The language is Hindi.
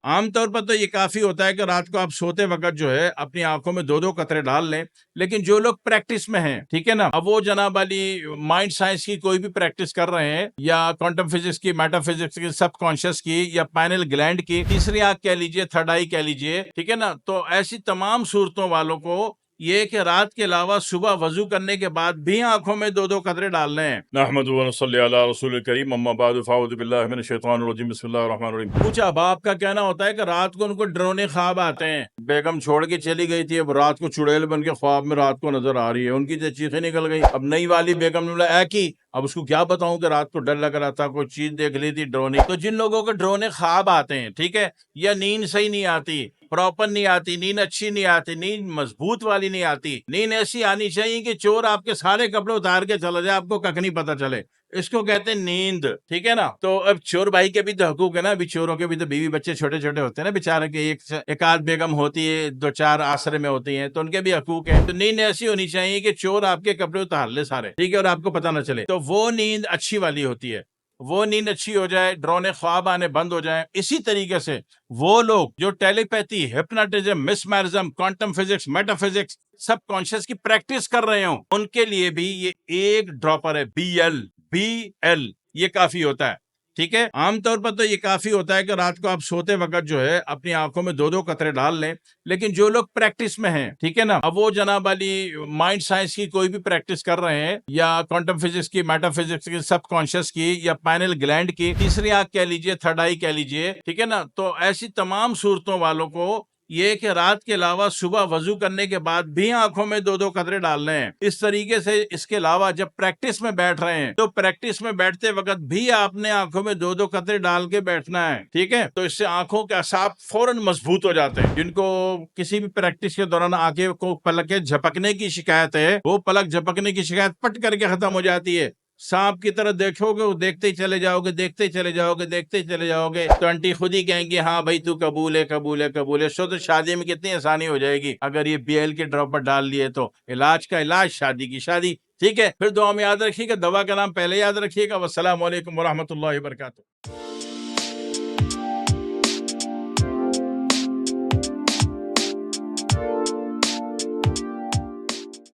आमतौर पर तो ये काफ़ी होता है कि रात को आप सोते वक़्त जो है अपनी आँखों में 2-2 कतरे डाल लें। लेकिन जो लोग प्रैक्टिस में हैं, ठीक है ना? अब वो जनाब वाली माइंड साइंस की कोई भी प्रैक्टिस कर रहे हैं या क्वांटम फिज़िक्स की, मेटाफिज़िक्स की, सबकॉन्शियस की या पाइनल ग्लैंड की, तीसरी आँख कह लीजिए, थर्ड आई कह लीजिए, ठीक है ना? तो ऐसी तमाम सूरतों वालों को ये कि रात के अलावा सुबह वज़ू करने के बाद भी आँखों में 2-2 कतरे डालने हैं। नहमदुहु व नसल्ली अला रसूलिल करीम अम्मा बाद फ़अऊज़ु बिल्लाहि मिनश शैतानिर रजीम बिस्मिल्लाहिर रहमानिर रहीम। कुछ अहबाब का कहना होता है कि रात को उनको डरावने ख्वाब आते हैं। बेगम छोड़ के चली गई थी, अब रात को चुड़ैल बन के ख्वाब में रात को नजर आ रही है। उनकी तो चीखें निकल गई। अब नई वाली बेगम ने बोला ऐ की, अब उसको क्या बताऊं कि रात को डर लग रहा था, कोई चीज देख ली थी डरावनी। तो जिन लोगों को डरावने ख्वाब आते हैं, ठीक है, या नींद सही नहीं आती, प्रॉपर नहीं आती, नींद अच्छी नहीं आती, नींद मजबूत वाली नहीं आती, नींद ऐसी आनी चाहिए कि चोर आपके सारे कपड़े उतार के चला जाए, आपको कख नहीं पता चले, इसको कहते हैं नींद, ठीक है ना? तो अब चोर भाई के भी तो हकूक है ना, अभी चोरों के भी तो बीवी बच्चे छोटे छोटे होते हैं ना बेचारे के, एक आध बेगम होती है, 2-4 आसरे में होती हैं, तो उनके भी हकूक है। तो नींद ऐसी होनी चाहिए कि चोर आपके कपड़े उतार ले सारे, ठीक है, और आपको पता ना चले, तो वो नींद अच्छी वाली होती है। वो नींद अच्छी हो जाए, डरावने ख्वाब आने बंद हो जाए। इसी तरीके से वो लोग जो telepathy, hypnotism, mesmerism, quantum physics, metaphysics, subconscious की प्रैक्टिस कर रहे हो, उनके लिए भी ये एक ड्रॉपर है, BL, ये काफी होता है, ठीक है। आमतौर पर तो ये काफी होता है कि रात को आप सोते वक्त जो है अपनी आंखों में 2-2 कतरे डाल लें। लेकिन जो लोग प्रैक्टिस में हैं, ठीक है ना, अब वो जनाब वाली माइंड साइंस की कोई भी प्रैक्टिस कर रहे हैं या क्वांटम फिजिक्स की, मेटाफिजिक्स की, सबकॉन्शियस की या पाइनल ग्लैंड की, तीसरी आंख कह लीजिए, थर्ड आई कह लीजिए, ठीक है ना? तो ऐसी तमाम सूरतों वालों को ये कि रात के अलावा सुबह वजू करने के बाद भी आंखों में 2-2 कतरे डालने हैं। इस तरीके से इसके अलावा जब प्रैक्टिस में बैठ रहे हैं, तो प्रैक्टिस में बैठते वक्त भी आपने आंखों में 2-2 कतरे डाल के बैठना है, ठीक है? तो इससे आंखों के असाब फौरन मजबूत हो जाते हैं। जिनको किसी भी प्रैक्टिस के दौरान आंखें को पलकें झपकने की शिकायत है, वो पलक झपकने की शिकायत पट करके खत्म हो जाती है। सांप की तरह देखोगे, वो देखते ही चले जाओगे, देखते ही चले जाओगे, देखते ही चले जाओगे, तो आंटी खुद ही कहेंगी हाँ भाई तू कबूल है, कबूल है, कबूल है। तो शादी में कितनी आसानी हो जाएगी अगर ये BL के ड्रॉपर डाल लिए तो। इलाज का इलाज, शादी की शादी, ठीक है। फिर दुआ में याद रखिएगा, दवा का नाम पहले याद रखिएगा। वस्सलामु अलैकुम वरहमतुल्लाहि वबरकातुहू।